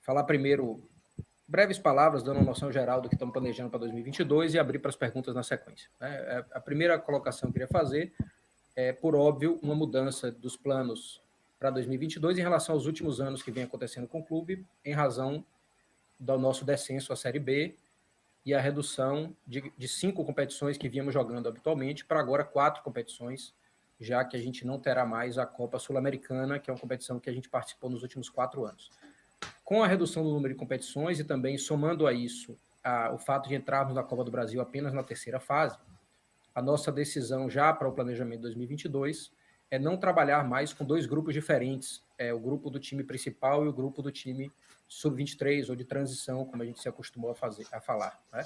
falar primeiro breves palavras, dando uma noção geral do que estamos planejando para 2022 e abrir para as perguntas na sequência. A primeira colocação que eu queria fazer é, por óbvio, uma mudança dos planos para 2022 em relação aos últimos anos que vem acontecendo com o clube, em razão do nosso descenso à Série B e a redução de 5 competições que víamos jogando habitualmente para agora 4 competições, já que a gente não terá mais a Copa Sul-Americana, que é uma competição que a gente participou nos últimos 4 anos. Com a redução do número de competições e também somando a isso o fato de entrarmos na Copa do Brasil apenas na terceira fase, a nossa decisão já para o planejamento de 2022 é não trabalhar mais com 2 grupos diferentes, o grupo do time principal e o grupo do time sub-23 ou de transição, como a gente se acostumou a falar. Né?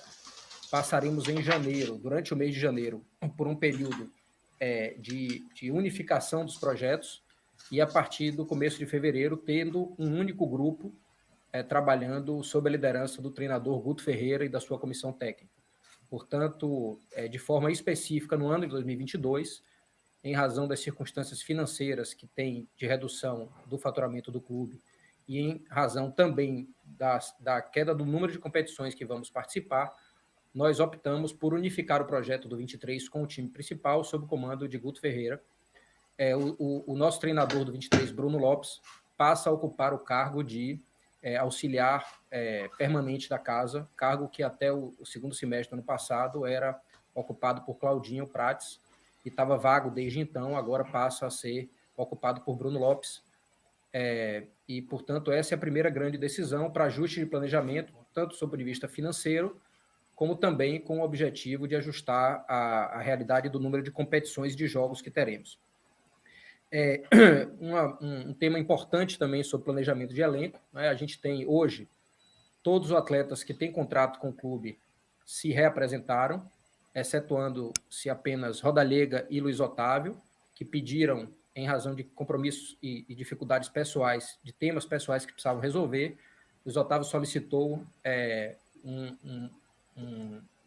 Passaremos em janeiro, durante o mês de janeiro, por um período de unificação dos projetos e a partir do começo de fevereiro tendo um único grupo trabalhando sob a liderança do treinador Guto Ferreira e da sua comissão técnica. Portanto, de forma específica, no ano de 2022, em razão das circunstâncias financeiras que tem de redução do faturamento do clube e em razão também da queda do número de competições que vamos participar, nós optamos por unificar o projeto do 23 com o time principal, sob o comando de Guto Ferreira. O nosso treinador do 23, Bruno Lopes, passa a ocupar o cargo de auxiliar permanente da casa, cargo que até o segundo semestre do ano passado era ocupado por Claudinho Prates e estava vago desde então, agora passa a ser ocupado por Bruno Lopes. E, portanto, essa é a primeira grande decisão para ajuste de planejamento, tanto sob o ponto de vista financeiro, como também com o objetivo de ajustar a realidade do número de competições e de jogos que teremos. Um tema importante também sobre planejamento de elenco, né? A gente tem hoje todos os atletas que têm contrato com o clube se reapresentaram, excetuando-se apenas Rodalega e Luiz Otávio, que pediram, em razão de compromissos e dificuldades pessoais, de temas pessoais que precisavam resolver. Luiz Otávio solicitou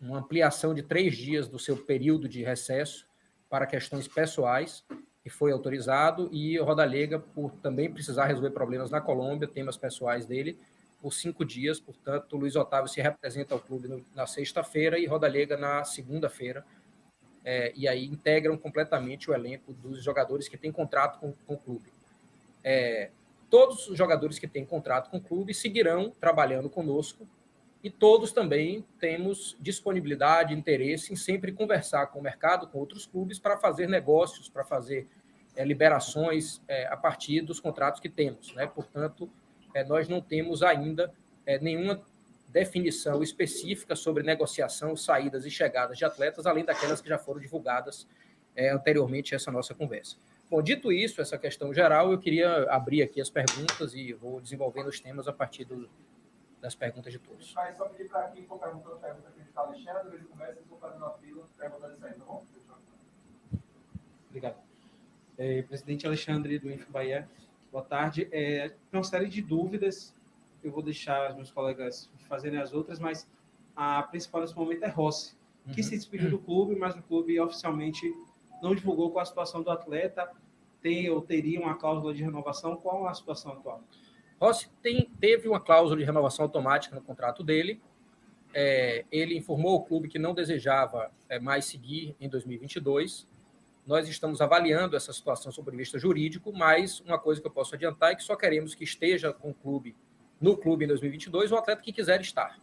uma ampliação de 3 dias do seu período de recesso para questões pessoais, e foi autorizado, e o Rodalega, por também precisar resolver problemas na Colômbia, temas pessoais dele, por 5 dias. Portanto, o Luiz Otávio se representa ao clube na sexta-feira e Rodalega na segunda-feira, e aí integram completamente o elenco dos jogadores que têm contrato com o clube. Todos os jogadores que têm contrato com o clube seguirão trabalhando conosco, e todos também temos disponibilidade, interesse em sempre conversar com o mercado, com outros clubes, para fazer negócios, para fazer liberações a partir dos contratos que temos. Né? Portanto, nós não temos ainda nenhuma definição específica sobre negociação, saídas e chegadas de atletas, além daquelas que já foram divulgadas anteriormente a essa nossa conversa. Bom, dito isso, essa questão geral, eu queria abrir aqui as perguntas e vou desenvolvendo os temas a partir das perguntas de todos. Mas só pedir para quem for perguntando, pergunta aqui está Alexandre, ele começa, vocês vão fazendo a fila, perguntando isso aí, tá bom? Obrigado. Presidente Alexandre, do Info Bahia, boa tarde. Tem uma série de dúvidas, eu vou deixar os meus colegas fazerem as outras, mas a principal nesse momento é Rossi, que se despediu do clube, mas o clube oficialmente não divulgou qual a situação do atleta, tem ou teria uma cláusula de renovação. Qual a situação atual? Rossi teve uma cláusula de renovação automática no contrato dele. Ele informou ao clube que não desejava mais seguir em 2022. Nós estamos avaliando essa situação sob o ponto de vista jurídico, mas uma coisa que eu posso adiantar é que só queremos que esteja com o clube, no clube em 2022, o atleta que quiser estar.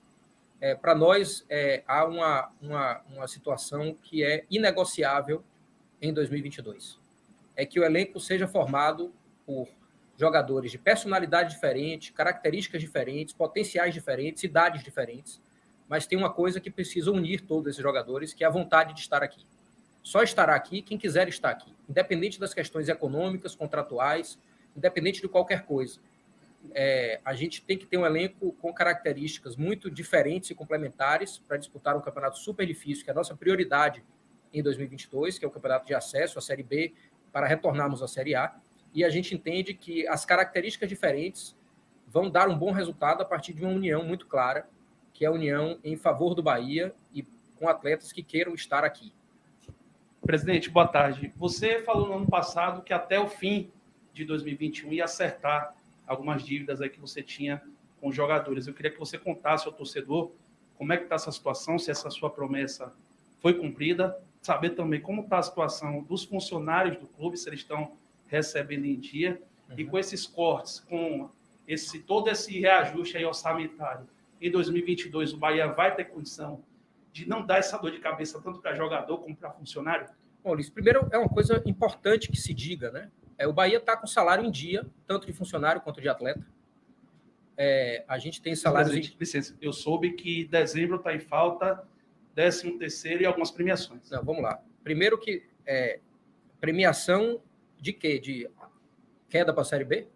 Para nós, há uma situação que é inegociável em 2022. É que o elenco seja formado por jogadores de personalidade diferente, características diferentes, potenciais diferentes, idades diferentes, mas tem uma coisa que precisa unir todos esses jogadores, que é a vontade de estar aqui. Só estará aqui quem quiser estar aqui, independente das questões econômicas, contratuais, independente de qualquer coisa. A gente tem que ter um elenco com características muito diferentes e complementares para disputar um campeonato super difícil, que é a nossa prioridade em 2022, que é o campeonato de acesso, a Série B, para retornarmos à Série A. E a gente entende que as características diferentes vão dar um bom resultado a partir de uma união muito clara, que é a união em favor do Bahia e com atletas que queiram estar aqui. Presidente, boa tarde. Você falou no ano passado que até o fim de 2021 ia acertar algumas dívidas aí que você tinha com os jogadores. Eu queria que você contasse ao torcedor como é que está essa situação, se essa sua promessa foi cumprida, saber também como está a situação dos funcionários do clube, se eles estão recebendo em dia, e com esses cortes, com todo esse reajuste aí orçamentário, em 2022 o Bahia vai ter condição de não dar essa dor de cabeça tanto para jogador como para funcionário? Bom, Luiz, primeiro é uma coisa importante que se diga, né? O Bahia está com salário em dia, tanto de funcionário quanto de atleta. A gente tem salários... Licença, eu soube que dezembro está em falta 13º e algumas premiações. Não, vamos lá. Primeiro que premiação de quê? De queda para a Série B?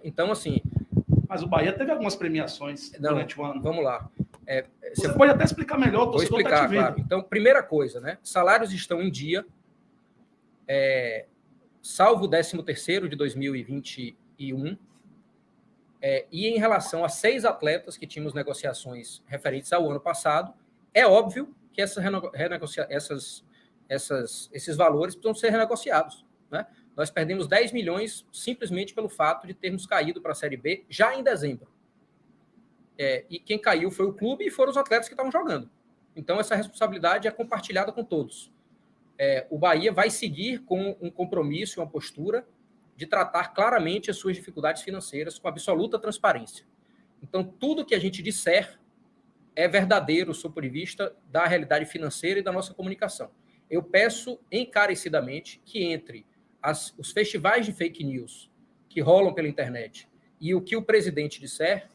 Então, assim... Mas o Bahia teve algumas premiações durante o ano. Vamos lá. Você pode até explicar melhor, o torcedor está te vendo. Claro. Então, primeira coisa, né? Salários estão em dia, salvo o 13º de 2021, e em relação a 6 atletas que tínhamos negociações referentes ao ano passado, é óbvio que esses valores precisam ser renegociados, né? Nós perdemos 10 milhões simplesmente pelo fato de termos caído para a Série B já em dezembro. E quem caiu foi o clube e foram os atletas que estavam jogando. Então, essa responsabilidade é compartilhada com todos. O Bahia vai seguir com um compromisso, uma postura de tratar claramente as suas dificuldades financeiras com absoluta transparência. Então, tudo que a gente disser é verdadeiro sob o ponto de vista da realidade financeira e da nossa comunicação. Eu peço encarecidamente que entre os festivais de fake news que rolam pela internet e o que o presidente disser,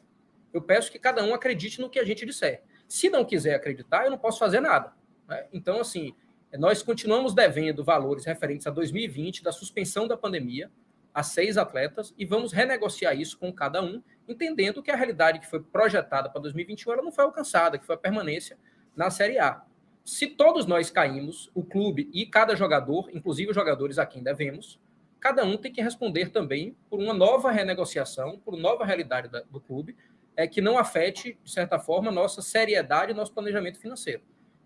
eu peço que cada um acredite no que a gente disser. Se não quiser acreditar, eu não posso fazer nada, né? Então, assim, nós continuamos devendo valores referentes a 2020, da suspensão da pandemia, a 6 atletas, e vamos renegociar isso com cada um, entendendo que a realidade que foi projetada para 2021 ela não foi alcançada, que foi a permanência na Série A. Se todos nós caímos, o clube e cada jogador, inclusive os jogadores a quem devemos, cada um tem que responder também por uma nova renegociação, por uma nova realidade do clube, que não afete, de certa forma, nossa seriedade e nosso planejamento financeiro.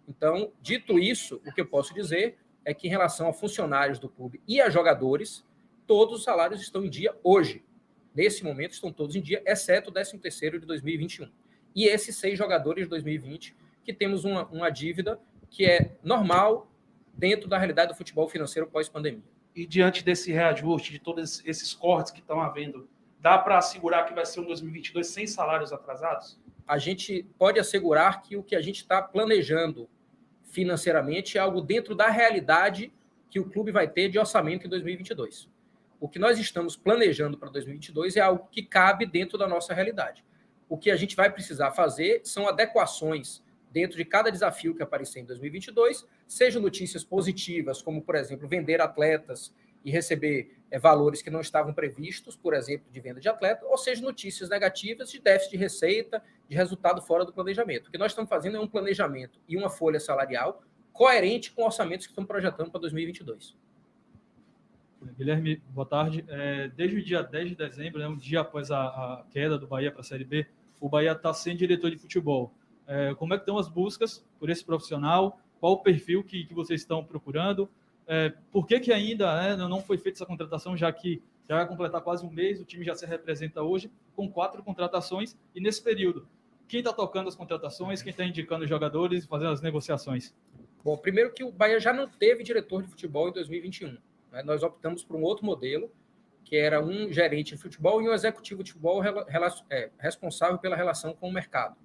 Então, dito isso, o que eu posso dizer é que, em relação a funcionários do clube e a jogadores, todos os salários estão em dia hoje. Nesse momento, estão todos em dia, exceto o 13º de 2021. E esses 6 jogadores de 2020, que temos uma dívida que é normal dentro da realidade do futebol financeiro pós-pandemia. E diante desse reajuste, de todos esses cortes que estão havendo, dá para assegurar que vai ser um 2022 sem salários atrasados? A gente pode assegurar que o que a gente está planejando financeiramente é algo dentro da realidade que o clube vai ter de orçamento em 2022. O que nós estamos planejando para 2022 é algo que cabe dentro da nossa realidade. O que a gente vai precisar fazer são adequações dentro de cada desafio que aparecer em 2022, sejam notícias positivas, como, por exemplo, vender atletas e receber valores que não estavam previstos, por exemplo, de venda de atleta, ou seja, notícias negativas de déficit de receita, de resultado fora do planejamento. O que nós estamos fazendo é um planejamento e uma folha salarial coerente com orçamentos que estamos projetando para 2022. Guilherme, boa tarde. Desde o dia 10 de dezembro, um dia após a queda do Bahia para a Série B, o Bahia está sem diretor de futebol. Como é que estão as buscas por esse profissional? Qual o perfil que vocês estão procurando? Por que ainda não foi feita essa contratação, já que já vai completar quase um mês, o time já se representa hoje com 4 contratações, e nesse período, quem está tocando as contratações, quem está indicando os jogadores e fazendo as negociações? Bom, primeiro que o Bahia já não teve diretor de futebol em 2021. Nós optamos por um outro modelo, que era um gerente de futebol e um executivo de futebol responsável pela relação com o mercado.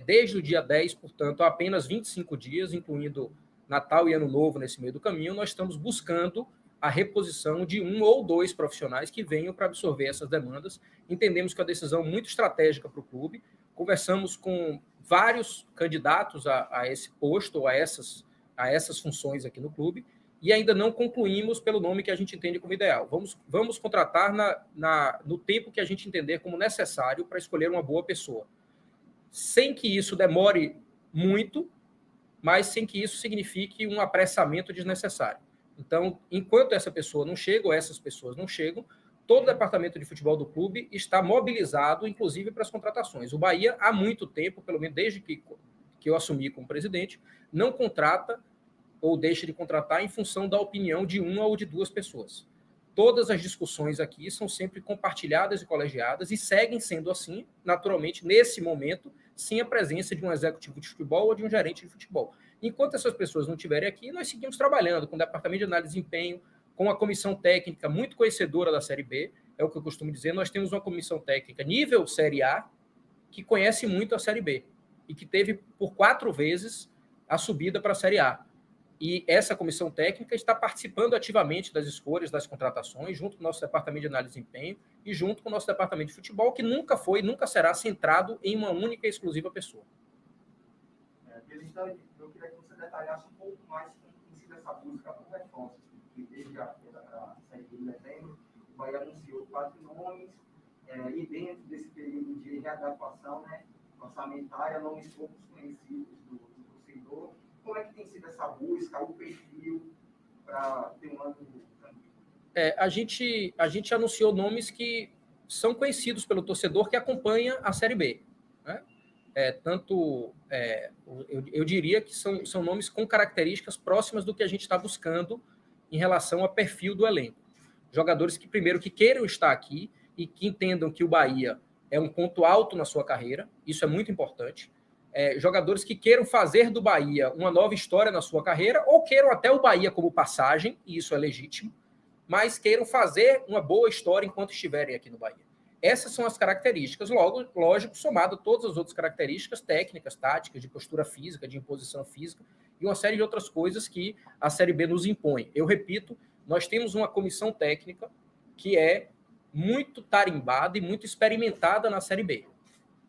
Desde o dia 10, portanto, há apenas 25 dias, incluindo Natal e Ano Novo nesse meio do caminho, nós estamos buscando a reposição de 1 ou 2 profissionais que venham para absorver essas demandas. Entendemos que é uma decisão muito estratégica para o clube. Conversamos com vários candidatos a esse posto ou a essas funções aqui no clube e ainda não concluímos pelo nome que a gente entende como ideal. Vamos contratar no tempo que a gente entender como necessário para escolher uma boa pessoa, sem que isso demore muito, mas sem que isso signifique um apressamento desnecessário. Então, enquanto essa pessoa não chega, ou essas pessoas não chegam, todo o departamento de futebol do clube está mobilizado, inclusive para as contratações. O Bahia, há muito tempo, pelo menos desde que eu assumi como presidente, não contrata ou deixa de contratar em função da opinião de 1 ou de 2 pessoas. todas as discussões aqui são sempre compartilhadas e colegiadas e seguem sendo assim, naturalmente, nesse momento, sem a presença de um executivo de futebol ou de um gerente de futebol. Enquanto essas pessoas não estiverem aqui, nós seguimos trabalhando com o Departamento de Análise de Desempenho, com a comissão técnica muito conhecedora da Série B, é o que eu costumo dizer, nós temos uma comissão técnica nível Série A, que conhece muito a Série B, e que teve por 4 vezes a subida para a Série A. E essa comissão técnica está participando ativamente das escolhas, das contratações, junto com o nosso departamento de análise de desempenho e junto com o nosso departamento de futebol, que nunca foi, nunca será centrado em uma única e exclusiva pessoa. Eu queria que você detalhasse um pouco mais como tem sido essa busca por reforços, que desde a Série B de dezembro, o Bahia anunciou 4 nomes, e dentro desse período de readaptação, né, orçamentária, nomes poucos conhecidos do torcedor. Como é que tem sido essa busca, o perfil para ter um ano tranquilo? A gente anunciou nomes que são conhecidos pelo torcedor que acompanha a Série B. Né? Eu diria que são nomes com características próximas do que a gente está buscando em relação ao perfil do elenco. Jogadores que, primeiro, que queiram estar aqui e que entendam que o Bahia é um ponto alto na sua carreira, isso é muito importante. Jogadores que queiram fazer do Bahia uma nova história na sua carreira, ou queiram até o Bahia como passagem, e isso é legítimo, mas queiram fazer uma boa história enquanto estiverem aqui no Bahia. Essas são as características, logo, lógico, somado a todas as outras características técnicas, táticas, de postura física, de imposição física, e uma série de outras coisas que a Série B nos impõe. Eu repito, nós temos uma comissão técnica que é muito tarimbada e muito experimentada na Série B.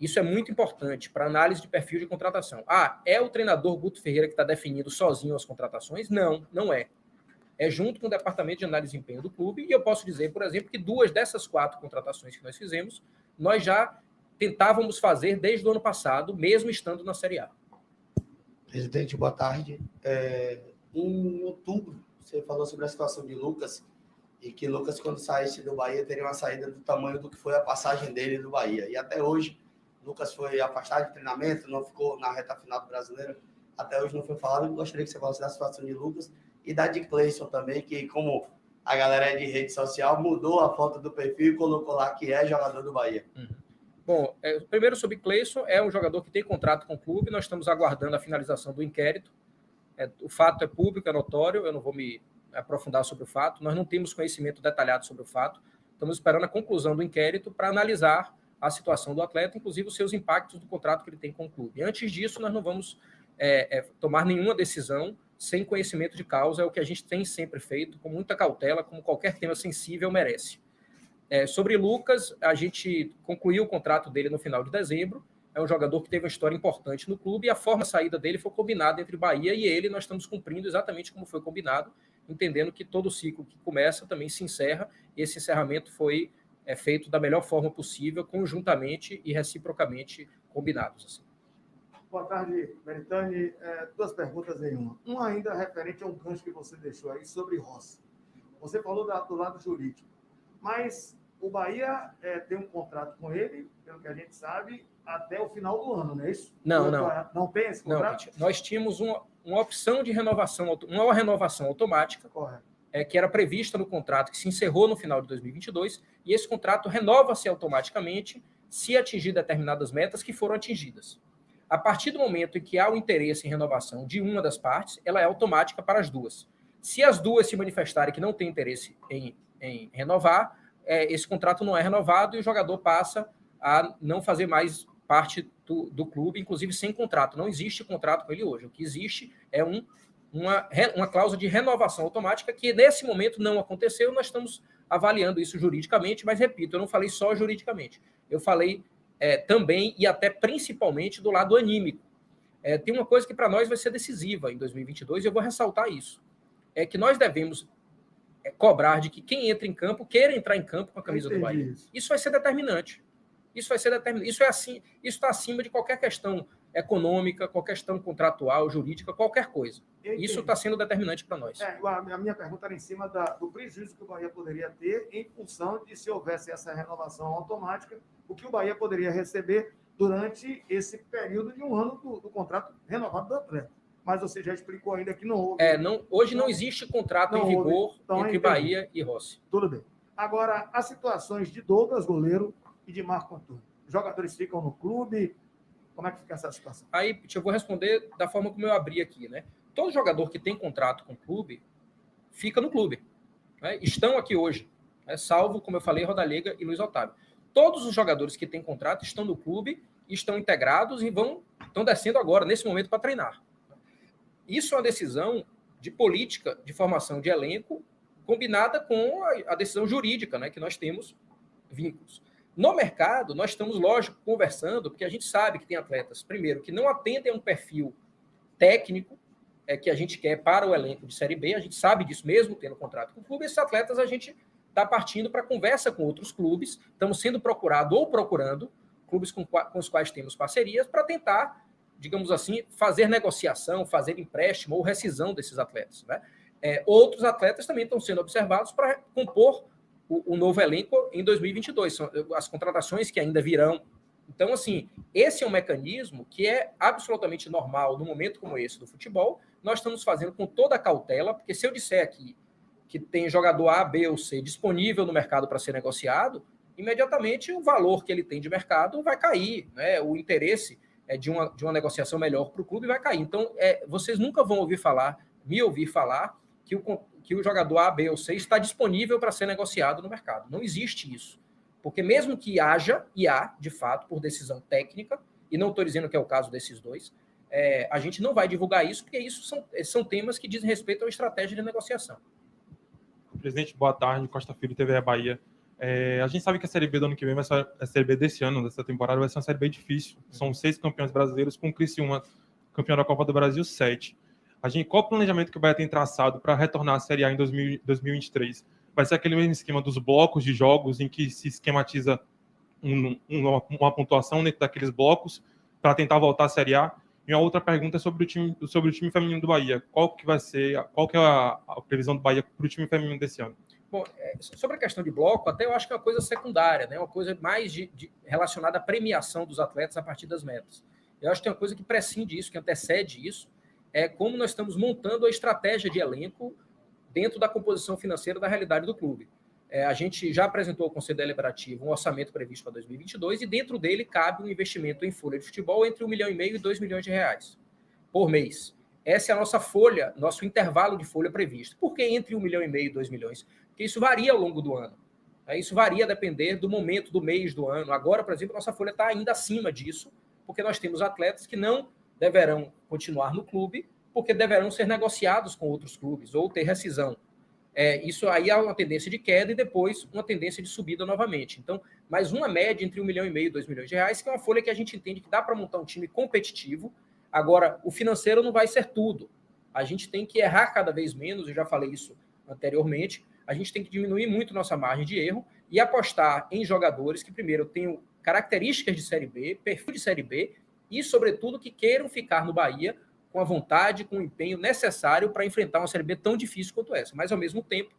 Isso é muito importante para análise de perfil de contratação. É o treinador Guto Ferreira que está definindo sozinho as contratações? Não, não é. É junto com o Departamento de Análise de Desempenho do clube, e eu posso dizer, por exemplo, que 2 dessas 4 contratações que nós fizemos, nós já tentávamos fazer desde o ano passado, mesmo estando na Série A. Presidente, boa tarde. Em outubro, você falou sobre a situação de Lucas, e que Lucas, quando saísse do Bahia, teria uma saída do tamanho do que foi a passagem dele do Bahia. E até hoje, Lucas foi afastado de treinamento, não ficou na reta final do Brasileiro. Até hoje não foi falado. Eu gostaria que você falasse da situação de Lucas e da de Cleison também, que como a galera é de rede social, mudou a foto do perfil e colocou lá que é jogador do Bahia. Bom, primeiro sobre Cleison, é um jogador que tem contrato com o clube, nós estamos aguardando a finalização do inquérito. O fato é público, é notório, eu não vou me aprofundar sobre o fato, nós não temos conhecimento detalhado sobre o fato, estamos esperando a conclusão do inquérito para analisar a situação do atleta, inclusive os seus impactos do contrato que ele tem com o clube. Antes disso, nós não vamos tomar nenhuma decisão sem conhecimento de causa, é o que a gente tem sempre feito, com muita cautela, como qualquer tema sensível merece. Sobre Lucas, a gente concluiu o contrato dele no final de dezembro, é um jogador que teve uma história importante no clube, e a forma de saída dele foi combinada entre Bahia e ele, nós estamos cumprindo exatamente como foi combinado, entendendo que todo ciclo que começa também se encerra, e esse encerramento foi feito da melhor forma possível, conjuntamente e reciprocamente combinados. Assim. Boa tarde, Beritani. 2 perguntas em uma. Uma ainda referente a um gancho que você deixou aí sobre Rossi. Você falou do lado jurídico, mas o Bahia tem um contrato com ele, pelo que a gente sabe, até o final do ano, não é isso? Não. Não tem esse contrato? Não, nós tínhamos uma opção de renovação, uma renovação automática, Correto. Que era prevista no contrato, que se encerrou no final de 2022, e esse contrato renova-se automaticamente se atingir determinadas metas que foram atingidas. A partir do momento em que há o interesse em renovação de uma das partes, ela é automática para as duas. Se as duas se manifestarem que não têm interesse em renovar, esse contrato não é renovado e o jogador passa a não fazer mais parte do clube, inclusive sem contrato. Não existe contrato com ele hoje. O que existe é uma cláusula de renovação automática que, nesse momento, não aconteceu. Nós estamos avaliando isso juridicamente, mas, repito, eu não falei só juridicamente. Eu falei também e até principalmente do lado anímico. Tem uma coisa que para nós vai ser decisiva em 2022 e eu vou ressaltar isso. É que nós devemos cobrar de que quem entra em campo queira entrar em campo com a camisa do Bahia. Isso vai ser determinante. Isso está acima de qualquer questão econômica, qualquer questão contratual, jurídica, qualquer coisa. Isso está sendo determinante para nós. A minha pergunta era em cima do prejuízo que o Bahia poderia ter em função de se houvesse essa renovação automática, o que o Bahia poderia receber durante esse período de um ano do contrato renovado do atleta. mas você já explicou ainda que não houve. Hoje não existe contrato em vigor entre Bahia e Rossi. Tudo bem. Agora, as situações de Douglas, goleiro, e de Marco Antônio. Os jogadores ficam no clube? Como é que fica essa situação? Aí, eu vou responder da forma como eu abri aqui, né? Todo jogador que tem contrato com o clube fica no clube, né? Estão aqui hoje, né? Salvo, como eu falei, Rodalega e Luiz Otávio. Todos os jogadores que têm contrato estão no clube, estão integrados e estão descendo agora, nesse momento, para treinar. Isso é uma decisão de política de formação de elenco combinada com a decisão jurídica, né, que nós temos vínculos. No mercado, nós estamos, lógico, conversando, porque a gente sabe que tem atletas, primeiro, que não atendem a um perfil técnico que a gente quer para o elenco de Série B, a gente sabe disso mesmo, tendo contrato com o clube, esses atletas a gente está partindo para conversa com outros clubes, estamos sendo procurado ou procurando clubes com os quais temos parcerias para tentar, digamos assim, fazer negociação, fazer empréstimo ou rescisão desses atletas, né? Outros atletas também estão sendo observados para compor o novo elenco em 2022, são as contratações que ainda virão. Então, assim, esse é um mecanismo que é absolutamente normal num momento como esse do futebol. Nós estamos fazendo com toda a cautela, porque se eu disser aqui que tem jogador A, B ou C disponível no mercado para ser negociado, imediatamente o valor que ele tem de mercado vai cair, né? O interesse de uma negociação melhor para o clube vai cair. Então, vocês nunca vão me ouvir falar que o jogador A, B ou C está disponível para ser negociado no mercado. Não existe isso. Porque mesmo que haja, e há, de fato, por decisão técnica, e não estou dizendo que é o caso desses dois, a gente não vai divulgar isso, porque isso são temas que dizem respeito à estratégia de negociação. Presidente, boa tarde. Costa Filho, TV Bahia. A gente sabe que a Série B do ano que vem vai ser a Série B desse ano, dessa temporada, vai ser uma Série B difícil. São 6 campeões brasileiros, com o Criciúma, campeão da Copa do Brasil, 7. Qual o planejamento que o Bahia tem traçado para retornar à Série A em 2023? Vai ser aquele mesmo esquema dos blocos de jogos em que se esquematiza uma pontuação dentro daqueles blocos para tentar voltar à Série A? E uma outra pergunta é sobre o time feminino do Bahia. Qual que é a previsão do Bahia para o time feminino desse ano? Bom, sobre a questão de bloco, até eu acho que é uma coisa secundária, né? Uma coisa mais relacionada à premiação dos atletas a partir das metas. Eu acho que tem uma coisa que prescinde isso, que antecede isso, é como nós estamos montando a estratégia de elenco dentro da composição financeira da realidade do clube. A gente já apresentou ao Conselho Deliberativo um orçamento previsto para 2022 e dentro dele cabe um investimento em folha de futebol entre 1,5 milhão e 2 milhões de reais por mês. Essa é a nossa folha, nosso intervalo de folha previsto. Por que entre 1,5 milhão e 2 milhões? Porque isso varia ao longo do ano. Isso varia a depender do momento, do mês, do ano. Agora, por exemplo, nossa folha está ainda acima disso, porque nós temos atletas que não deverão continuar no clube, porque deverão ser negociados com outros clubes ou ter rescisão. Isso aí há uma tendência de queda e depois uma tendência de subida novamente. Então, mais uma média entre 1,5 milhão e 2 milhões de reais, que é uma folha que a gente entende que dá para montar um time competitivo. Agora, o financeiro não vai ser tudo. A gente tem que errar cada vez menos, eu já falei isso anteriormente, a gente tem que diminuir muito nossa margem de erro e apostar em jogadores que, primeiro, tenham características de Série B, perfil de Série B e, sobretudo, que queiram ficar no Bahia com a vontade, com o empenho necessário para enfrentar uma Série B tão difícil quanto essa. Mas, ao mesmo tempo,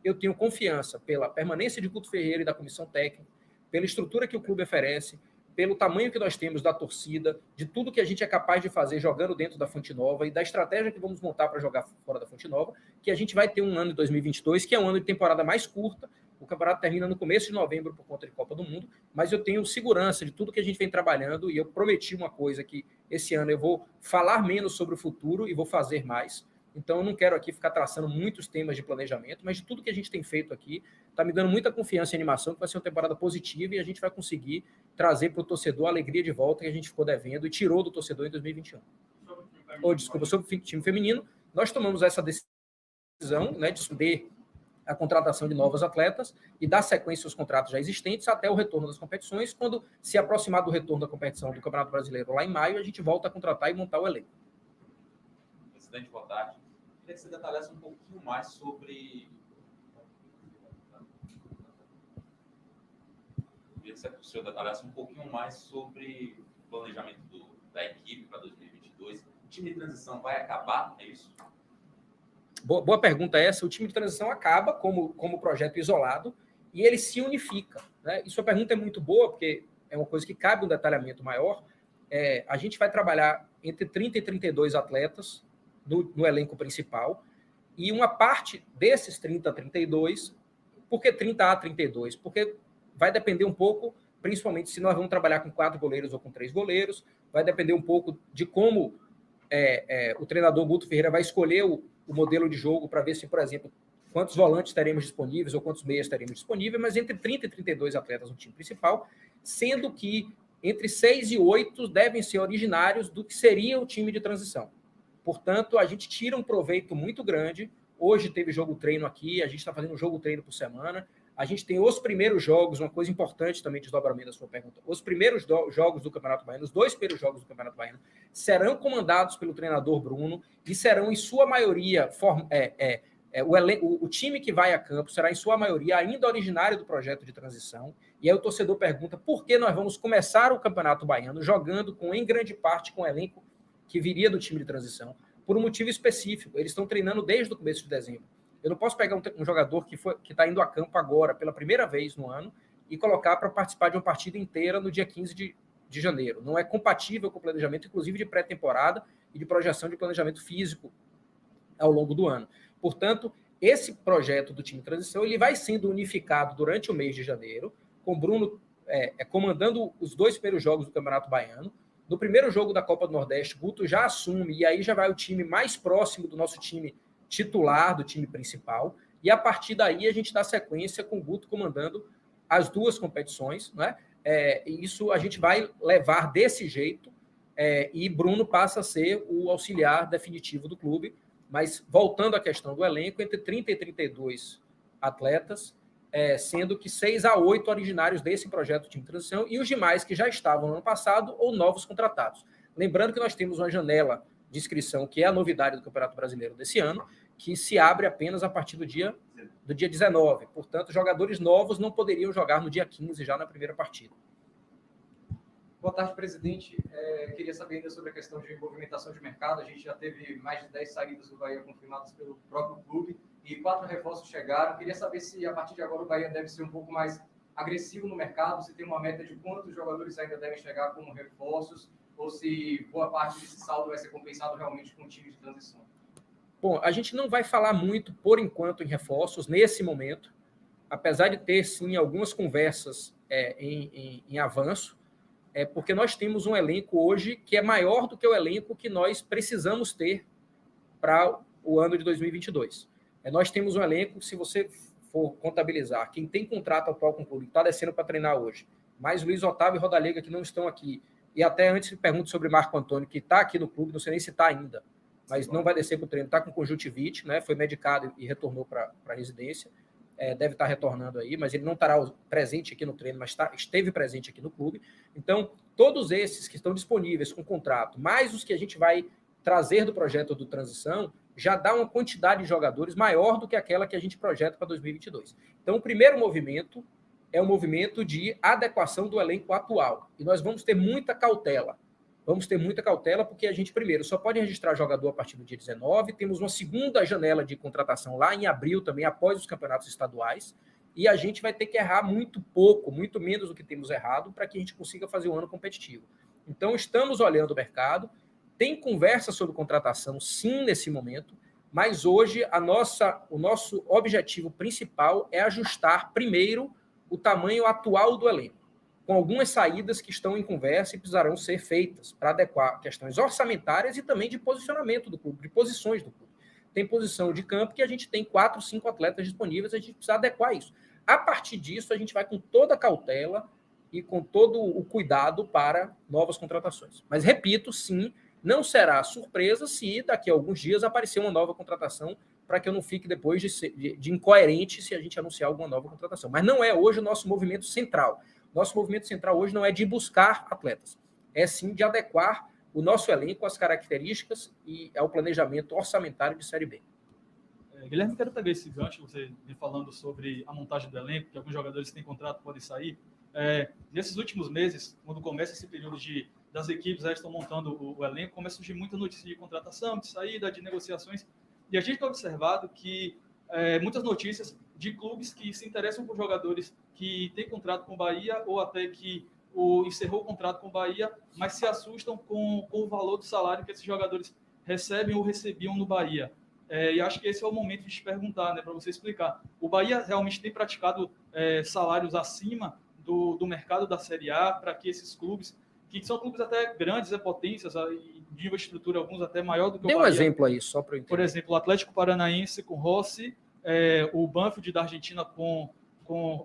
eu tenho confiança pela permanência de Guto Ferreira e da comissão técnica, pela estrutura que o clube oferece, pelo tamanho que nós temos da torcida, de tudo que a gente é capaz de fazer jogando dentro da Fonte Nova e da estratégia que vamos montar para jogar fora da Fonte Nova, que a gente vai ter um ano de 2022, que é um ano de temporada mais curta. O campeonato termina no começo de novembro por conta de Copa do Mundo, mas eu tenho segurança de tudo que a gente vem trabalhando e eu prometi uma coisa, que esse ano eu vou falar menos sobre o futuro e vou fazer mais. Então eu não quero aqui ficar traçando muitos temas de planejamento, mas de tudo que a gente tem feito aqui está me dando muita confiança e animação que vai ser uma temporada positiva e a gente vai conseguir trazer para o torcedor a alegria de volta que a gente ficou devendo e tirou do torcedor em 2021. Sobre o time feminino, nós tomamos essa decisão, né, de subir a contratação de novos atletas e dar sequência aos contratos já existentes até o retorno das competições. Quando se aproximar do retorno da competição do Campeonato Brasileiro lá em maio, a gente volta a contratar e montar o elenco. Presidente, boa tarde. Queria que você detalhasse um pouquinho mais sobre... Queria que o senhor detalhasse um pouquinho mais sobre o planejamento da equipe para 2022. O time de transição vai acabar, é isso? Boa pergunta essa. O time de transição acaba como projeto isolado e ele se unifica, né? E sua pergunta é muito boa, porque é uma coisa que cabe um detalhamento maior. A gente vai trabalhar entre 30 e 32 atletas no elenco principal, e uma parte desses 30 a 32, por que 30 a 32? Porque vai depender um pouco, principalmente se nós vamos trabalhar com 4 goleiros ou com 3 goleiros, vai depender um pouco de como o treinador Guto Ferreira vai escolher o modelo de jogo para ver se, por exemplo, quantos volantes teremos disponíveis ou quantos meias teremos disponíveis, mas entre 30 e 32 atletas no time principal, sendo que entre 6 e 8 devem ser originários do que seria o time de transição. Portanto, a gente tira um proveito muito grande. Hoje teve jogo-treino aqui, a gente está fazendo um jogo-treino por semana. A gente tem os primeiros jogos, uma coisa importante também, desdobramento da sua pergunta, os primeiros jogos do Campeonato Baiano, os 2 primeiros jogos do Campeonato Baiano, serão comandados pelo treinador Bruno e serão, em sua maioria, o time que vai a campo será, em sua maioria, ainda originário do projeto de transição. E aí o torcedor pergunta por que nós vamos começar o Campeonato Baiano jogando em grande parte, com o elenco que viria do time de transição, por um motivo específico. Eles estão treinando desde o começo de dezembro. Eu não posso pegar um jogador que está indo a campo agora, pela primeira vez no ano, e colocar para participar de uma partida inteira no dia 15 de janeiro. Não é compatível com o planejamento, inclusive de pré-temporada e de projeção de planejamento físico ao longo do ano. Portanto, esse projeto do time de transição ele vai sendo unificado durante o mês de janeiro, com o Bruno comandando os 2 primeiros jogos do Campeonato Baiano. No primeiro jogo da Copa do Nordeste, Guto já assume, e aí já vai o time mais próximo do nosso time titular, do time principal, e a partir daí a gente dá sequência com o Guto comandando as 2 competições, né? Isso a gente vai levar desse jeito, e Bruno passa a ser o auxiliar definitivo do clube. Mas voltando à questão do elenco, entre 30 e 32 atletas, sendo que 6 a 8 originários desse projeto de transição e os demais que já estavam no ano passado ou novos contratados. Lembrando que nós temos uma janela de inscrição, que é a novidade do Campeonato Brasileiro desse ano, que se abre apenas a partir do dia 19. Portanto, jogadores novos não poderiam jogar no dia 15, já na primeira partida. Boa tarde, presidente. Queria saber ainda sobre a questão de movimentação de mercado. A gente já teve mais de 10 saídas do Bahia confirmadas pelo próprio clube e 4 reforços chegaram. Queria saber se, a partir de agora, o Bahia deve ser um pouco mais agressivo no mercado, se tem uma meta de quantos jogadores ainda devem chegar como reforços, ou se boa parte desse saldo vai ser compensado realmente com o time de transição. Bom, a gente não vai falar muito, por enquanto, em reforços, nesse momento, apesar de ter, sim, algumas conversas em avanço, porque nós temos um elenco hoje que é maior do que o elenco que nós precisamos ter para o ano de 2022. Nós temos um elenco, se você for contabilizar, quem tem contrato atual com o clube, que está descendo para treinar hoje, mais Luiz Otávio e Rodalega, que não estão aqui, e até antes me pergunto sobre Marco Antônio, que está aqui no clube, não sei nem se está ainda, mas não vai descer para o treino, está com conjuntivite, né? Foi medicado e retornou para a residência, deve estar retornando aí, mas ele não estará presente aqui no treino, mas esteve presente aqui no clube. Então, todos esses que estão disponíveis com contrato, mais os que a gente vai trazer do projeto do Transição, já dá uma quantidade de jogadores maior do que aquela que a gente projeta para 2022. Então, o primeiro movimento é um movimento de adequação do elenco atual. E nós vamos ter muita cautela. Vamos ter muita cautela porque a gente, primeiro, só pode registrar jogador a partir do dia 19, temos uma segunda janela de contratação lá em abril também, após os campeonatos estaduais, e a gente vai ter que errar muito pouco, muito menos do que temos errado, para que a gente consiga fazer um ano competitivo. Então, estamos olhando o mercado, tem conversa sobre contratação, sim, nesse momento, mas hoje o nosso objetivo principal é ajustar, primeiro, o tamanho atual do elenco, com algumas saídas que estão em conversa e precisarão ser feitas para adequar questões orçamentárias e também de posicionamento do clube, de posições do clube. Tem posição de campo que a gente tem 4, 5 atletas disponíveis, a gente precisa adequar isso. A partir disso, a gente vai com toda a cautela e com todo o cuidado para novas contratações. Mas, repito, sim, não será surpresa se daqui a alguns dias aparecer uma nova contratação, para que eu não fique depois de incoerente se a gente anunciar alguma nova contratação. Mas não é hoje o nosso movimento central. Nosso movimento central hoje não é de buscar atletas, é sim de adequar o nosso elenco às características e ao planejamento orçamentário de Série B. Guilherme, quero pegar esse gancho, você vem falando sobre a montagem do elenco, que alguns jogadores que têm contrato podem sair. Nesses últimos meses, quando começa esse período das equipes estão montando o elenco, começa a surgir muita notícia de contratação, de saída, de negociações, e a gente tem observado que muitas notícias de clubes que se interessam por jogadores que têm contrato com o Bahia ou até que encerrou o contrato com o Bahia, mas se assustam com o valor do salário que esses jogadores recebem ou recebiam no Bahia. E acho que esse é o momento de te perguntar, né, para você explicar. O Bahia realmente tem praticado salários acima do mercado da Série A para que esses clubes, que são clubes até grandes, potências, de infraestrutura, alguns até maior do que Dê o um Bahia. exemplo aí, só para eu entender. Por exemplo, o Atlético Paranaense com Rossi, o Banfield da Argentina com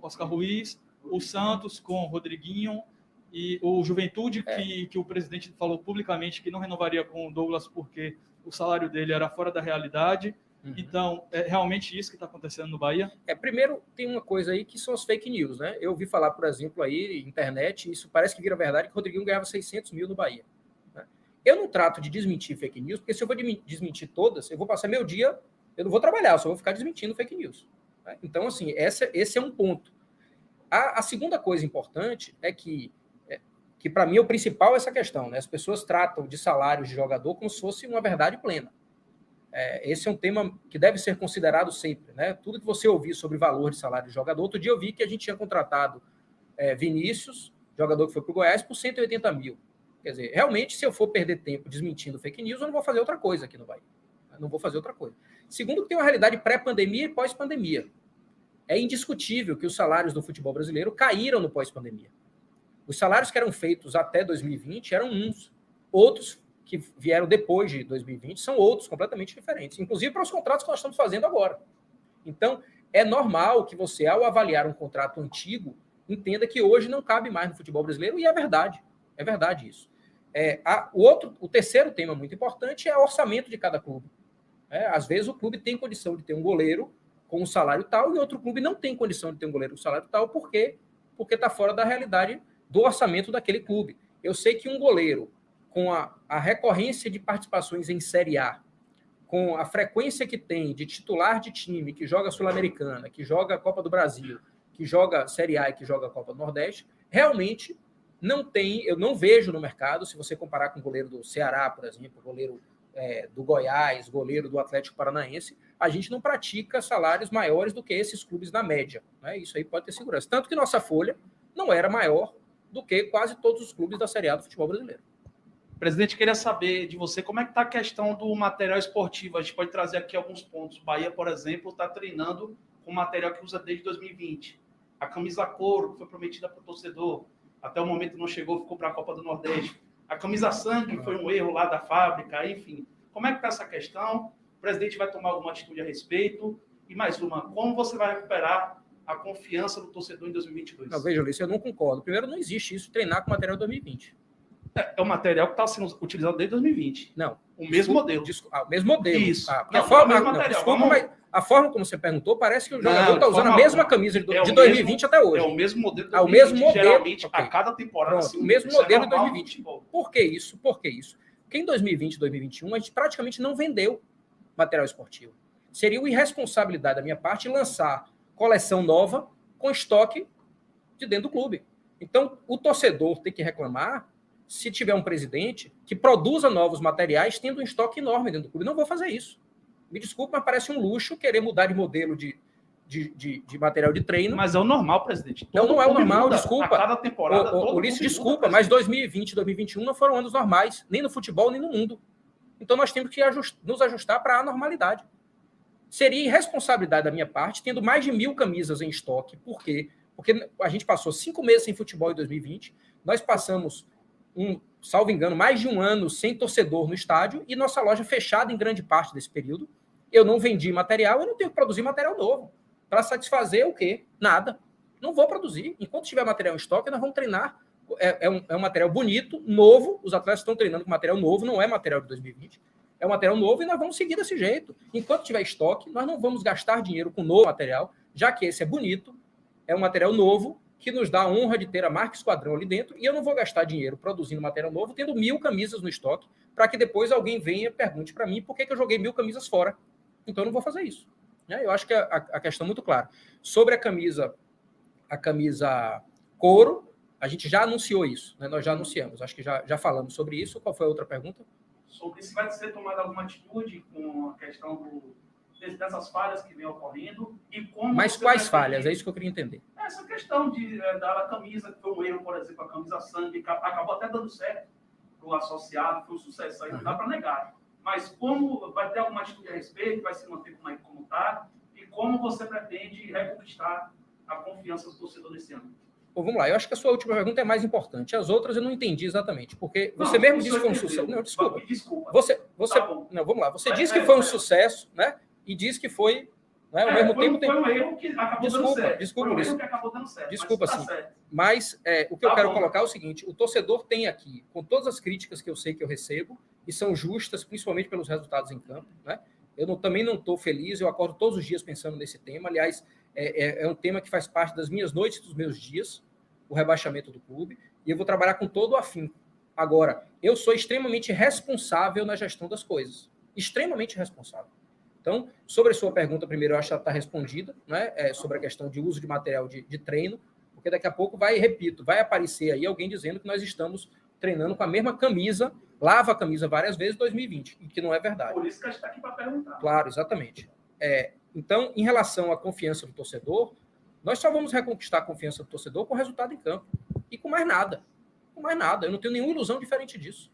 Oscar Ruiz, o Santos com Rodriguinho e o Juventude, que o presidente falou publicamente que não renovaria com o Douglas porque o salário dele era fora da realidade. Então, é realmente isso que está acontecendo no Bahia? Primeiro, tem uma coisa aí que são as fake news, né? Eu ouvi falar, por exemplo, aí, internet, isso parece que vira verdade, que o Rodriguinho ganhava 600 mil no Bahia. Né? Eu não trato de desmentir fake news, porque se eu vou desmentir todas, eu vou passar meu dia, eu não vou trabalhar, eu só vou ficar desmentindo fake news. Né? Então, assim, esse é um ponto. A segunda coisa importante é que para mim, o principal é essa questão, né? As pessoas tratam de salários de jogador como se fosse uma verdade plena. Esse é um tema que deve ser considerado sempre, né? Tudo que você ouvir sobre valor de salário de jogador. Outro dia eu vi que a gente tinha contratado Vinícius, jogador que foi para o Goiás, por 180 mil. Quer dizer, realmente, se eu for perder tempo desmentindo fake news, eu não vou fazer outra coisa aqui no Bahia. Eu não vou fazer outra coisa. Segundo, que tem uma realidade pré-pandemia e pós-pandemia. É indiscutível que os salários do futebol brasileiro caíram no pós-pandemia. Os salários que eram feitos até 2020 eram uns. Outros que vieram depois de 2020 são outros, completamente diferentes. Inclusive para os contratos que nós estamos fazendo agora. Então, é normal que você, ao avaliar um contrato antigo, entenda que hoje não cabe mais no futebol brasileiro, e é verdade. É verdade isso. O terceiro tema muito importante é o orçamento de cada clube. Às vezes o clube tem condição de ter um goleiro com um salário tal, e outro clube não tem condição de ter um goleiro com salário tal, porque está fora da realidade do orçamento daquele clube. Eu sei que um goleiro com a recorrência de participações em Série A, com a frequência que tem de titular de time que joga Sul-Americana, que joga a Copa do Brasil, que joga Série A e que joga a Copa do Nordeste, realmente não tem, eu não vejo no mercado, se você comparar com o goleiro do Ceará, por exemplo, goleiro do Goiás, goleiro do Atlético Paranaense, a gente não pratica salários maiores do que esses clubes na média. Né? Isso aí pode ter segurança. Tanto que nossa folha não era maior do que quase todos os clubes da Série A do futebol brasileiro. Presidente, queria saber de você como é que está a questão do material esportivo. A gente pode trazer aqui alguns pontos. Bahia, por exemplo, está treinando com material que usa desde 2020. A camisa couro, que foi prometida para o torcedor, até o momento não chegou, ficou para a Copa do Nordeste. A camisa sangue foi um erro lá da fábrica, enfim. Como é que está essa questão? O presidente vai tomar alguma atitude a respeito? E mais uma, como você vai recuperar a confiança do torcedor em 2022? Não, veja, Ulisses, eu não concordo. Primeiro, não existe isso, treinar com material de 2020. É o material que está sendo utilizado desde 2020. Não. O mesmo modelo. O mesmo modelo. Isso. A forma como você perguntou, parece que o jogador está usando a mesma camisa de 2020 até hoje. É o mesmo modelo de 2020. O mesmo modelo. Geralmente, a cada temporada. Pronto, o mesmo modelo de 2020. Por que isso? Porque em 2020 e 2021, a gente praticamente não vendeu material esportivo. Seria uma irresponsabilidade da minha parte lançar coleção nova com estoque de dentro do clube. Então, o torcedor tem que reclamar se tiver um presidente que produza novos materiais tendo um estoque enorme dentro do clube. Não vou fazer isso. Me desculpe, mas parece um luxo querer mudar de modelo de material de treino. Mas é o normal, presidente. Não é o normal, desculpa. A cada temporada, Ulisses, desculpa, mas 2020 e 2021 não foram anos normais, nem no futebol, nem no mundo. Então nós temos que nos ajustar para a normalidade. Seria irresponsabilidade da minha parte, tendo mais de 1.000 camisas em estoque. Por quê? Porque a gente passou 5 meses sem futebol em 2020, nós passamos salvo engano, mais de um ano sem torcedor no estádio e nossa loja fechada em grande parte desse período. Eu não vendi material, eu não tenho que produzir material novo. Para satisfazer o quê? Nada. Não vou produzir. Enquanto tiver material em estoque, nós vamos treinar. É um material bonito, novo. Os atletas estão treinando com material novo, não é material de 2020. É um material novo e nós vamos seguir desse jeito. Enquanto tiver estoque, nós não vamos gastar dinheiro com novo material, já que esse é bonito, é um material novo, que nos dá a honra de ter a marca Esquadrão ali dentro, e eu não vou gastar dinheiro produzindo material novo, tendo 1.000 camisas no estoque, para que depois alguém venha e pergunte para mim por que eu joguei 1.000 camisas fora. Então eu não vou fazer isso. Eu acho que a questão é muito clara. Sobre a camisa couro, a gente já anunciou isso, né? Nós já anunciamos, acho que já falamos sobre isso. Qual foi a outra pergunta? Sobre se vai ser tomada alguma atitude com a questão dessas falhas que vem ocorrendo e como... Mas quais falhas? É isso que eu queria entender. Essa questão da camisa, que foi um erro, por exemplo, a camisa sangue, que acabou até dando certo para o associado, foi um sucesso aí, não dá para negar. mas como vai ter alguma atitude a respeito, vai se manter como está, e como você pretende reconquistar a confiança do torcedor desse ano? Bom, vamos lá, eu acho que a sua última pergunta é mais importante. As outras eu não entendi exatamente, porque você mesmo disse que foi um sucesso. Não, desculpa. Você, Tá bom. não, vamos lá. Você disse que foi um sucesso, né? E disse que foi, né, ao mesmo tempo foi um erro que acabou dando certo. Desculpa Foi um isso. erro que acabou dando certo. Desculpa, mas tá sim. certo. Mas o que eu Tá quero bom. colocar é o seguinte: o torcedor tem aqui, com todas as críticas que eu sei que eu recebo, e são justas, principalmente pelos resultados em campo, né? Também não estou feliz, eu acordo todos os dias pensando nesse tema. Aliás, é um tema que faz parte das minhas noites, dos meus dias, o rebaixamento do clube, e eu vou trabalhar com todo o afinco. Agora, eu sou extremamente responsável na gestão das coisas. Extremamente responsável. Então, sobre a sua pergunta, primeiro, eu acho que ela está respondida, né? Sobre a questão de uso de material de treino, porque daqui a pouco vai aparecer aí alguém dizendo que nós estamos treinando com a mesma camisa, lava a camisa várias vezes em 2020, e que não é verdade. Por isso que a gente está aqui para perguntar. Claro, exatamente. Então, em relação à confiança do torcedor, nós só vamos reconquistar a confiança do torcedor com resultado em campo. E com mais nada. Com mais nada. Eu não tenho nenhuma ilusão diferente disso.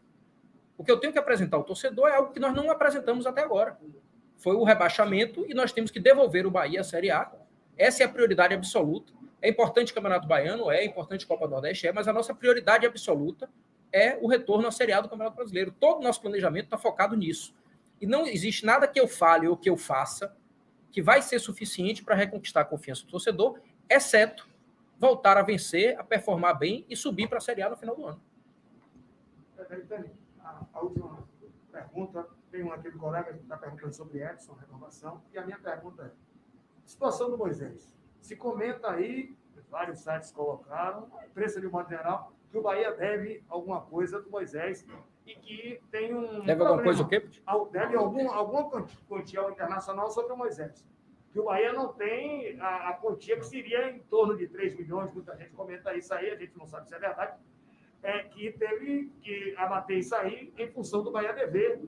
O que eu tenho que apresentar ao torcedor é algo que nós não apresentamos até agora. Foi o rebaixamento e nós temos que devolver o Bahia à Série A. Essa é a prioridade absoluta. É importante o Campeonato Baiano, é importante a Copa do Nordeste, mas a nossa prioridade absoluta é o retorno à Série A do Campeonato Brasileiro. Todo o nosso planejamento está focado nisso. E não existe nada que eu fale ou que eu faça que vai ser suficiente para reconquistar a confiança do torcedor, exceto voltar a vencer, a performar bem e subir para a Série A no final do ano. A última pergunta, tem aquele colega que está perguntando sobre Edson, renovação, e a minha pergunta é, situação do Moisés. Se comenta aí, vários sites colocaram, a imprensa de modo geral, que o Bahia deve alguma coisa do Moisés e que tem um Deve alguma coisa o quê? Deve alguma quantia ao Internacional sobre o Moisés. Que o Bahia não tem a quantia que seria em torno de 3 milhões, muita gente comenta isso aí, a gente não sabe se é verdade, que teve que abater isso aí em função do Bahia dever,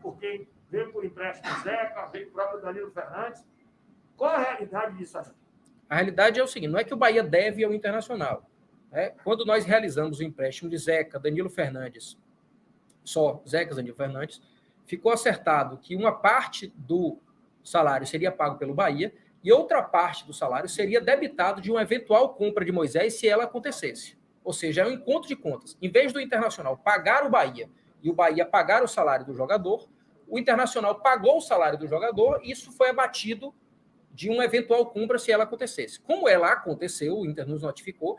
porque veio por empréstimo Zeca, veio o próprio Danilo Fernandes. Qual é a realidade disso aí? A realidade é o seguinte, não é que o Bahia deve ao Internacional. Quando nós realizamos o empréstimo de Zeca, Danilo Fernandes, só Zeca, Danilo Fernandes, ficou acertado que uma parte do salário seria pago pelo Bahia e outra parte do salário seria debitado de uma eventual compra de Moisés se ela acontecesse. Ou seja, é um encontro de contas. Em vez do Internacional pagar o Bahia e o Bahia pagar o salário do jogador, o Internacional pagou o salário do jogador e isso foi abatido de uma eventual compra se ela acontecesse. Como ela aconteceu, o Inter nos notificou,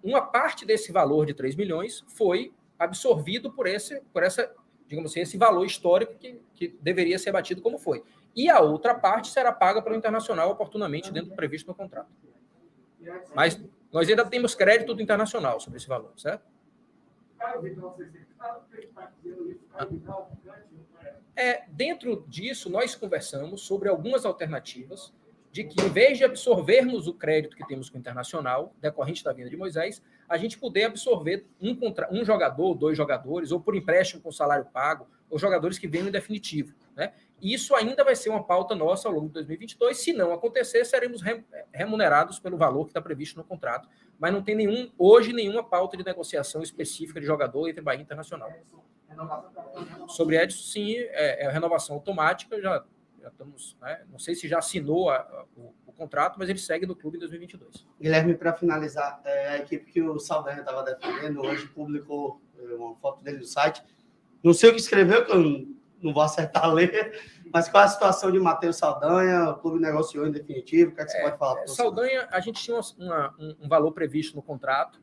uma parte desse valor de 3 milhões foi absorvido por essa, digamos assim, esse valor histórico que deveria ser abatido como foi. E a outra parte será paga pelo Internacional oportunamente dentro do previsto no contrato. Mas nós ainda temos crédito do Internacional sobre esse valor, certo? Dentro disso, nós conversamos sobre algumas alternativas de que, em vez de absorvermos o crédito que temos com o Internacional, decorrente da vinda de Moisés, a gente poder absorver um jogador, 2 jogadores, ou por empréstimo com salário pago, ou jogadores que venham em definitivo, né? E isso ainda vai ser uma pauta nossa ao longo de 2022. Se não acontecer, seremos remunerados pelo valor que está previsto no contrato. Mas não tem hoje nenhuma pauta de negociação específica de jogador entre Bahia e Internacional. Sobre Edson, sim, é renovação automática, já estamos, né? Não sei se já assinou o contrato, mas ele segue no clube em 2022. Guilherme, para finalizar, a equipe que o Saldanha estava defendendo hoje publicou uma foto dele no site. Não sei o que escreveu, que eu não vou acertar a ler, mas qual é a situação de Matheus Saldanha? O clube negociou em definitivo, o que é que você pode falar para você? Saldanha, a gente tinha um valor previsto no contrato,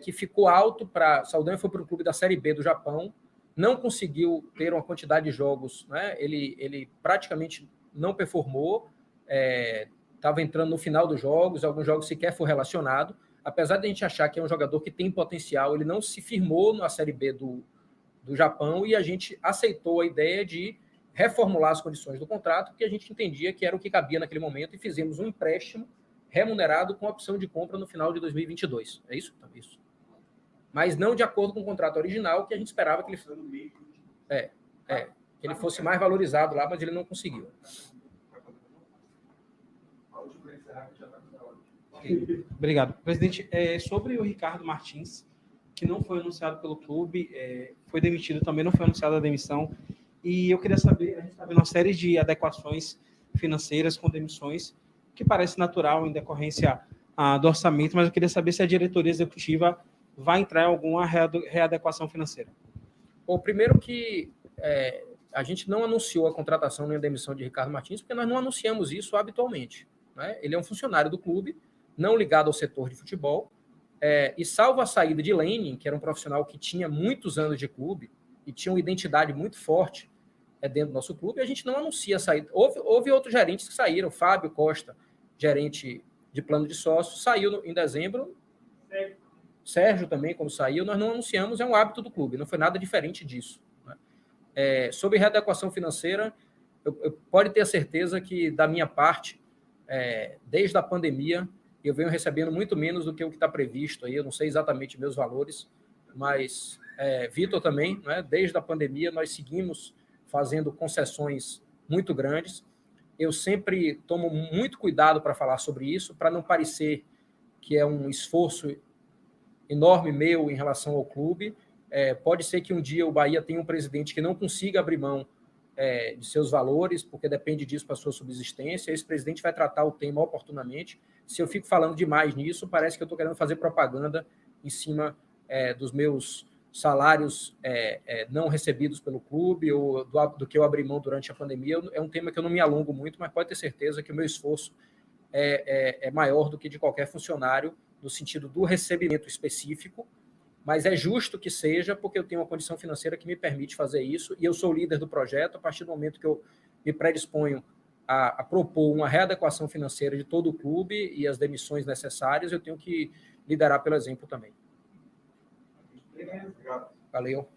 que ficou alto para... Saldanha foi para o clube da Série B do Japão, não conseguiu ter uma quantidade de jogos, né? Ele praticamente não performou, estava entrando no final dos jogos, alguns jogos sequer foi relacionado, apesar de a gente achar que é um jogador que tem potencial, ele não se firmou na Série B do Japão e a gente aceitou a ideia de reformular as condições do contrato, porque a gente entendia que era o que cabia naquele momento e fizemos um empréstimo remunerado com opção de compra no final de 2022. É isso? É isso. Mas não de acordo com o contrato original, que a gente esperava que ele fosse mais valorizado lá, mas ele não conseguiu. Obrigado. Presidente, sobre o Ricardo Martins, que não foi anunciado pelo clube, foi demitido também, não foi anunciada a demissão, E eu queria saber, a gente está vendo uma série de adequações financeiras com demissões, que parece natural em decorrência do orçamento, mas eu queria saber se a diretoria executiva vai entrar em alguma readequação financeira. Bom, primeiro que a gente não anunciou a contratação nem a demissão de Ricardo Martins, porque nós não anunciamos isso habitualmente, né? Ele é um funcionário do clube, não ligado ao setor de futebol, e salvo a saída de Lenin, que era um profissional que tinha muitos anos de clube e tinha uma identidade muito forte dentro do nosso clube, a gente não anuncia a saída. Houve outros gerentes que saíram, Fábio Costa, gerente de plano de sócio, saiu em dezembro, Sérgio também, quando saiu, nós não anunciamos, é um hábito do clube, não foi nada diferente disso, né? Sobre readequação financeira, pode ter a certeza que, da minha parte, desde a pandemia, eu venho recebendo muito menos do que o que está previsto aí, eu não sei exatamente meus valores, mas Vitor também, né? Desde a pandemia, nós seguimos fazendo concessões muito grandes. Eu sempre tomo muito cuidado para falar sobre isso, para não parecer que é um esforço enorme meu em relação ao clube. Pode ser que um dia o Bahia tenha um presidente que não consiga abrir mão de seus valores, porque depende disso para a sua subsistência. Esse presidente vai tratar o tema oportunamente. Se eu fico falando demais nisso, parece que eu estou querendo fazer propaganda em cima dos meus salários não recebidos pelo clube ou do que eu abri mão durante a pandemia. É um tema que eu não me alongo muito, mas pode ter certeza que o meu esforço é maior do que de qualquer funcionário, no sentido do recebimento específico, mas é justo que seja, porque eu tenho uma condição financeira que me permite fazer isso, e eu sou líder do projeto. A partir do momento que eu me predisponho a propor uma readequação financeira de todo o clube e as demissões necessárias, eu tenho que liderar pelo exemplo também. Valeu.